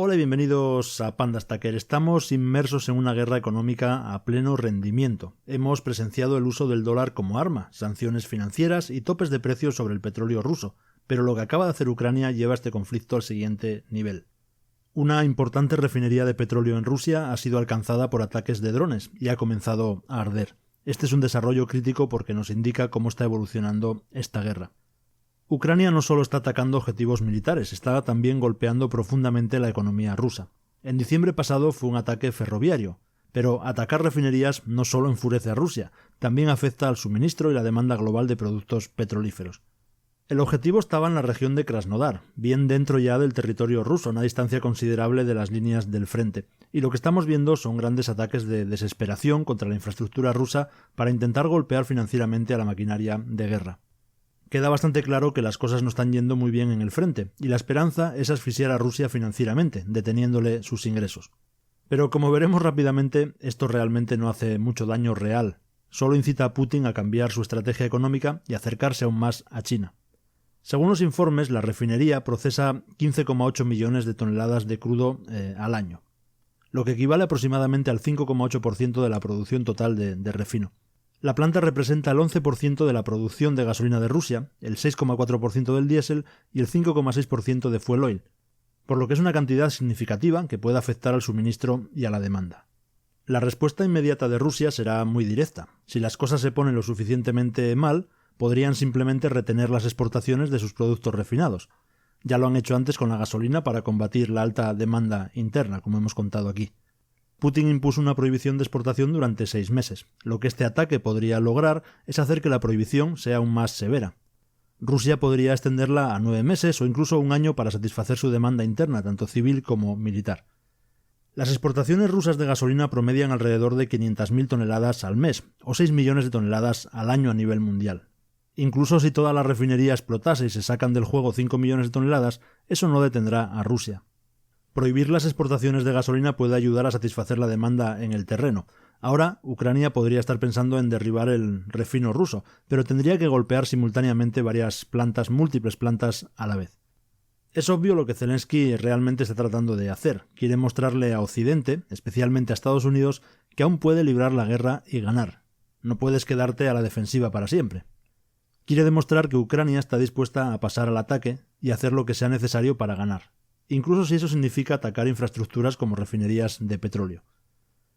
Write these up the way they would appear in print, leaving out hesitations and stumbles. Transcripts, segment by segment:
Hola y bienvenidos a Panda Stacker. Estamos inmersos en una guerra económica a pleno rendimiento. Hemos presenciado el uso del dólar como arma, sanciones financieras y topes de precios sobre el petróleo ruso, pero lo que acaba de hacer Ucrania lleva este conflicto al siguiente nivel. Una importante refinería de petróleo en Rusia ha sido alcanzada por ataques de drones y ha comenzado a arder. Este es un desarrollo crítico porque nos indica cómo está evolucionando esta guerra. Ucrania no solo está atacando objetivos militares, está también golpeando profundamente la economía rusa. En diciembre pasado fue un ataque ferroviario, pero atacar refinerías no solo enfurece a Rusia, también afecta al suministro y la demanda global de productos petrolíferos. El objetivo estaba en la región de Krasnodar, bien dentro ya del territorio ruso, a una distancia considerable de las líneas del frente, y lo que estamos viendo son grandes ataques de desesperación contra la infraestructura rusa para intentar golpear financieramente a la maquinaria de guerra. Queda bastante claro que las cosas no están yendo muy bien en el frente, y la esperanza es asfixiar a Rusia financieramente, deteniéndole sus ingresos. Pero como veremos rápidamente, esto realmente no hace mucho daño real, solo incita a Putin a cambiar su estrategia económica y acercarse aún más a China. Según los informes, la refinería procesa 15,8 millones de toneladas de crudo al año, lo que equivale aproximadamente al 5,8% de la producción total de refino. La planta representa el 11% de la producción de gasolina de Rusia, el 6,4% del diésel y el 5,6% de fuel oil, por lo que es una cantidad significativa que puede afectar al suministro y a la demanda. La respuesta inmediata de Rusia será muy directa. Si las cosas se ponen lo suficientemente mal, podrían simplemente retener las exportaciones de sus productos refinados. Ya lo han hecho antes con la gasolina para combatir la alta demanda interna, como hemos contado aquí. Putin impuso una prohibición de exportación durante 6 meses. Lo que este ataque podría lograr es hacer que la prohibición sea aún más severa. Rusia podría extenderla a 9 meses o incluso un año para satisfacer su demanda interna, tanto civil como militar. Las exportaciones rusas de gasolina promedian alrededor de 500.000 toneladas al mes, o 6 millones de toneladas al año a nivel mundial. Incluso si toda la refinería explotase y se sacan del juego 5 millones de toneladas, eso no detendrá a Rusia. Prohibir las exportaciones de gasolina puede ayudar a satisfacer la demanda en el terreno. Ahora, Ucrania podría estar pensando en derribar el refino ruso, pero tendría que golpear simultáneamente múltiples plantas a la vez. Es obvio lo que Zelensky realmente está tratando de hacer. Quiere mostrarle a Occidente, especialmente a Estados Unidos, que aún puede librar la guerra y ganar. No puedes quedarte a la defensiva para siempre. Quiere demostrar que Ucrania está dispuesta a pasar al ataque y hacer lo que sea necesario para ganar, incluso si eso significa atacar infraestructuras como refinerías de petróleo.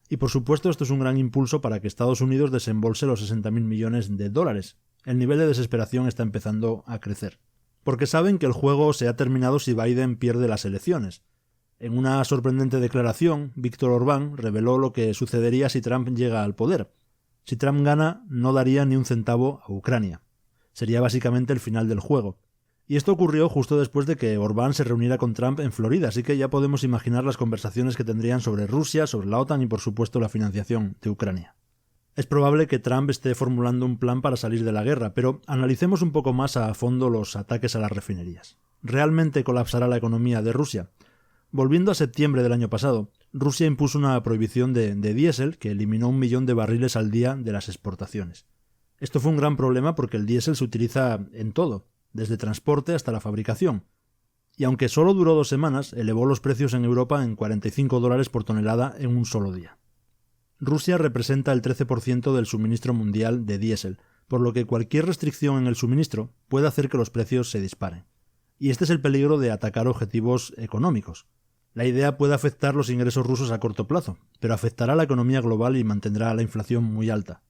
Y por supuesto esto es un gran impulso para que Estados Unidos desembolse los 60.000 millones de dólares. El nivel de desesperación está empezando a crecer. Porque saben que el juego se ha terminado si Biden pierde las elecciones. En una sorprendente declaración, Víctor Orbán reveló lo que sucedería si Trump llega al poder. Si Trump gana, no daría ni un centavo a Ucrania. Sería básicamente el final del juego. Y esto ocurrió justo después de que Orbán se reuniera con Trump en Florida, así que ya podemos imaginar las conversaciones que tendrían sobre Rusia, sobre la OTAN y por supuesto la financiación de Ucrania. Es probable que Trump esté formulando un plan para salir de la guerra, pero analicemos un poco más a fondo los ataques a las refinerías. ¿Realmente colapsará la economía de Rusia? Volviendo a septiembre del año pasado, Rusia impuso una prohibición de diésel que eliminó 1 millón de barriles al día de las exportaciones. Esto fue un gran problema porque el diésel se utiliza en todo, desde transporte hasta la fabricación. Y aunque solo duró 2 semanas, elevó los precios en Europa en $45 por tonelada en un solo día. Rusia representa el 13% del suministro mundial de diésel, por lo que cualquier restricción en el suministro puede hacer que los precios se disparen. Y este es el peligro de atacar objetivos económicos. La idea puede afectar los ingresos rusos a corto plazo, pero afectará a la economía global y mantendrá la inflación muy alta.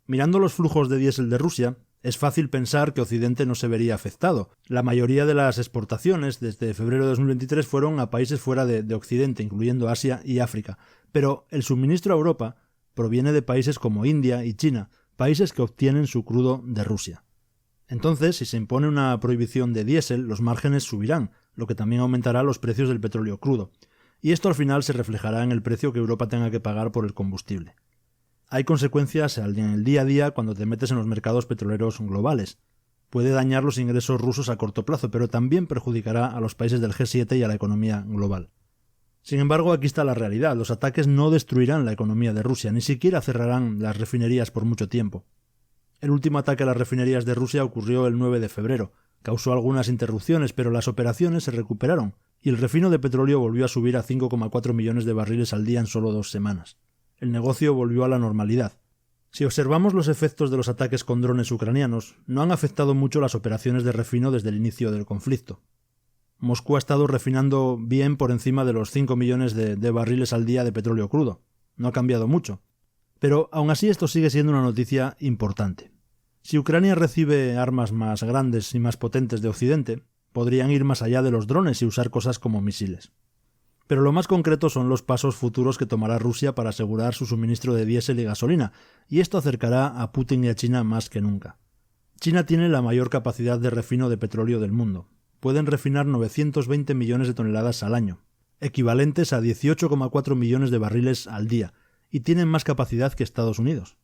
Mirando los flujos de diésel de Rusia, es fácil pensar que Occidente no se vería afectado. La mayoría de las exportaciones desde febrero de 2023 fueron a países fuera de Occidente, incluyendo Asia y África. Pero el suministro a Europa proviene de países como India y China, países que obtienen su crudo de Rusia. Entonces, si se impone una prohibición de diésel, los márgenes subirán, lo que también aumentará los precios del petróleo crudo. Y esto al final se reflejará en el precio que Europa tenga que pagar por el combustible. Hay consecuencias en el día a día cuando te metes en los mercados petroleros globales. Puede dañar los ingresos rusos a corto plazo, pero también perjudicará a los países del G7 y a la economía global. Sin embargo, aquí está la realidad. Los ataques no destruirán la economía de Rusia, ni siquiera cerrarán las refinerías por mucho tiempo. El último ataque a las refinerías de Rusia ocurrió el 9 de febrero. Causó algunas interrupciones, pero las operaciones se recuperaron y el refino de petróleo volvió a subir a 5,4 millones de barriles al día en solo 2 semanas. El negocio volvió a la normalidad. Si observamos los efectos de los ataques con drones ucranianos, no han afectado mucho las operaciones de refino desde el inicio del conflicto. Moscú ha estado refinando bien por encima de los 5 millones de barriles al día de petróleo crudo. No ha cambiado mucho. Pero aún así esto sigue siendo una noticia importante. Si Ucrania recibe armas más grandes y más potentes de Occidente, podrían ir más allá de los drones y usar cosas como misiles. Pero lo más concreto son los pasos futuros que tomará Rusia para asegurar su suministro de diésel y gasolina, y esto acercará a Putin y a China más que nunca. China tiene la mayor capacidad de refino de petróleo del mundo. Pueden refinar 920 millones de toneladas al año, equivalentes a 18,4 millones de barriles al día, y tienen más capacidad que Estados Unidos.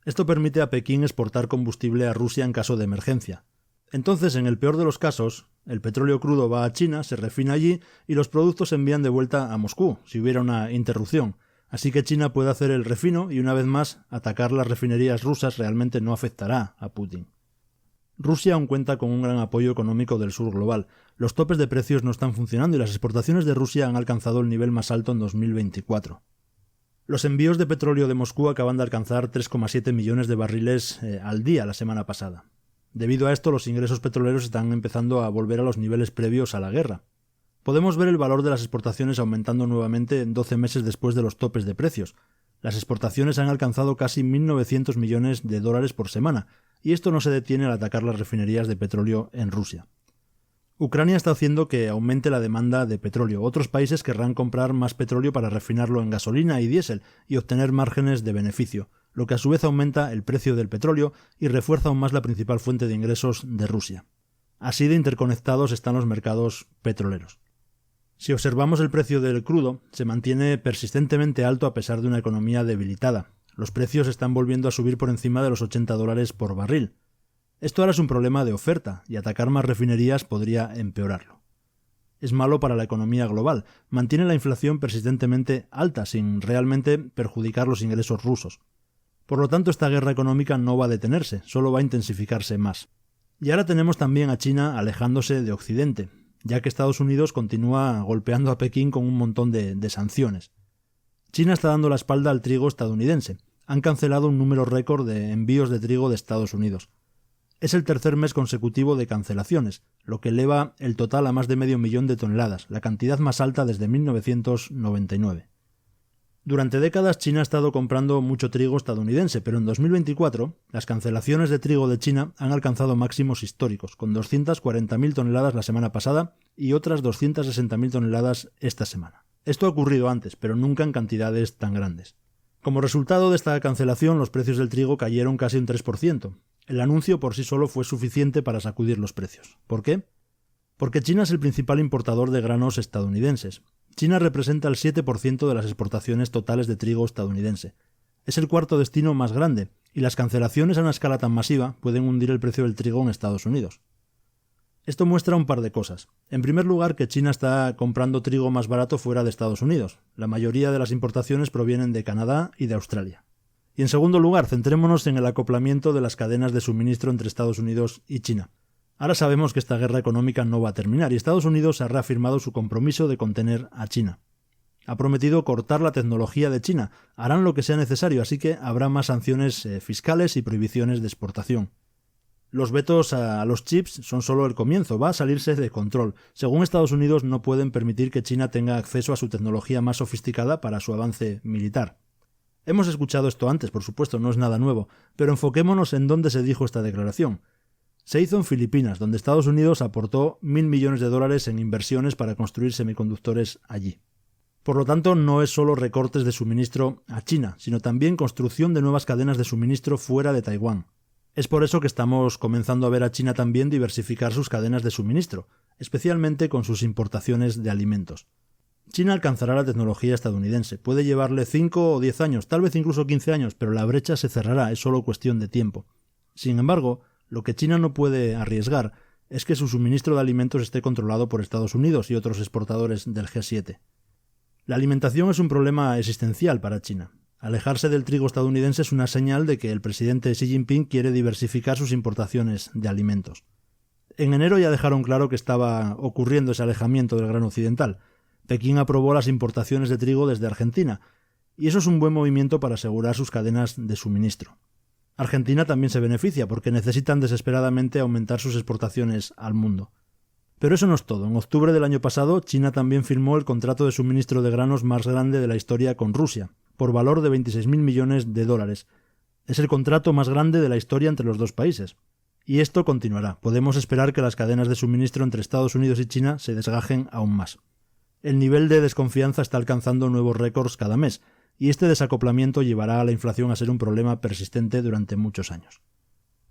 Esto permite a Pekín exportar combustible a Rusia en caso de emergencia. Entonces, en el peor de los casos, el petróleo crudo va a China, se refina allí y los productos se envían de vuelta a Moscú, si hubiera una interrupción. Así que China puede hacer el refino y, una vez más, atacar las refinerías rusas realmente no afectará a Putin. Rusia aún cuenta con un gran apoyo económico del sur global. Los topes de precios no están funcionando y las exportaciones de Rusia han alcanzado el nivel más alto en 2024. Los envíos de petróleo de Moscú acaban de alcanzar 3,7 millones de barriles al día la semana pasada. Debido a esto, los ingresos petroleros están empezando a volver a los niveles previos a la guerra. Podemos ver el valor de las exportaciones aumentando nuevamente 12 meses después de los topes de precios. Las exportaciones han alcanzado casi 1.900 millones de dólares por semana, y esto no se detiene al atacar las refinerías de petróleo en Rusia. Ucrania está haciendo que aumente la demanda de petróleo. Otros países querrán comprar más petróleo para refinarlo en gasolina y diésel y obtener márgenes de beneficio, lo que a su vez aumenta el precio del petróleo y refuerza aún más la principal fuente de ingresos de Rusia. Así de interconectados están los mercados petroleros. Si observamos el precio del crudo, se mantiene persistentemente alto a pesar de una economía debilitada. Los precios están volviendo a subir por encima de los $80 por barril. Esto ahora es un problema de oferta, y atacar más refinerías podría empeorarlo. Es malo para la economía global, mantiene la inflación persistentemente alta sin realmente perjudicar los ingresos rusos. Por lo tanto, esta guerra económica no va a detenerse, solo va a intensificarse más. Y ahora tenemos también a China alejándose de Occidente, ya que Estados Unidos continúa golpeando a Pekín con un montón de sanciones. China está dando la espalda al trigo estadounidense. Han cancelado un número récord de envíos de trigo de Estados Unidos. Es el tercer mes consecutivo de cancelaciones, lo que eleva el total a más de 500.000 de toneladas, la cantidad más alta desde 1999. Durante décadas China ha estado comprando mucho trigo estadounidense, pero en 2024 las cancelaciones de trigo de China han alcanzado máximos históricos, con 240.000 toneladas la semana pasada y otras 260.000 toneladas esta semana. Esto ha ocurrido antes, pero nunca en cantidades tan grandes. Como resultado de esta cancelación, los precios del trigo cayeron casi un 3%. El anuncio por sí solo fue suficiente para sacudir los precios. ¿Por qué? Porque China es el principal importador de granos estadounidenses. China representa el 7% de las exportaciones totales de trigo estadounidense. Es el cuarto destino más grande, y las cancelaciones a una escala tan masiva pueden hundir el precio del trigo en Estados Unidos. Esto muestra un par de cosas. En primer lugar, que China está comprando trigo más barato fuera de Estados Unidos. La mayoría de las importaciones provienen de Canadá y de Australia. Y en segundo lugar, centrémonos en el acoplamiento de las cadenas de suministro entre Estados Unidos y China. Ahora sabemos que esta guerra económica no va a terminar y Estados Unidos ha reafirmado su compromiso de contener a China. Ha prometido cortar la tecnología de China. Harán lo que sea necesario, así que habrá más sanciones fiscales y prohibiciones de exportación. Los vetos a los chips son solo el comienzo, va a salirse de control. Según Estados Unidos, no pueden permitir que China tenga acceso a su tecnología más sofisticada para su avance militar. Hemos escuchado esto antes, por supuesto, no es nada nuevo, pero enfoquémonos en dónde se dijo esta declaración. Se hizo en Filipinas, donde Estados Unidos aportó $1.000 millones en inversiones para construir semiconductores allí. Por lo tanto, no es solo recortes de suministro a China, sino también construcción de nuevas cadenas de suministro fuera de Taiwán. Es por eso que estamos comenzando a ver a China también diversificar sus cadenas de suministro, especialmente con sus importaciones de alimentos. China alcanzará la tecnología estadounidense. Puede llevarle 5 o 10 años, tal vez incluso 15 años, pero la brecha se cerrará, es solo cuestión de tiempo. Sin embargo, lo que China no puede arriesgar es que su suministro de alimentos esté controlado por Estados Unidos y otros exportadores del G7. La alimentación es un problema existencial para China. Alejarse del trigo estadounidense es una señal de que el presidente Xi Jinping quiere diversificar sus importaciones de alimentos. En enero ya dejaron claro que estaba ocurriendo ese alejamiento del grano occidental. Pekín aprobó las importaciones de trigo desde Argentina, y eso es un buen movimiento para asegurar sus cadenas de suministro. Argentina también se beneficia porque necesitan desesperadamente aumentar sus exportaciones al mundo. Pero eso no es todo. En octubre del año pasado, China también firmó el contrato de suministro de granos más grande de la historia con Rusia, por valor de 26.000 millones de dólares. Es el contrato más grande de la historia entre los dos países. Y esto continuará. Podemos esperar que las cadenas de suministro entre Estados Unidos y China se desgajen aún más. El nivel de desconfianza está alcanzando nuevos récords cada mes, y este desacoplamiento llevará a la inflación a ser un problema persistente durante muchos años.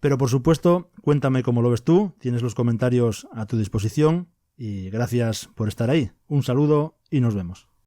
Pero por supuesto, cuéntame cómo lo ves tú, tienes los comentarios a tu disposición, y gracias por estar ahí. Un saludo y nos vemos.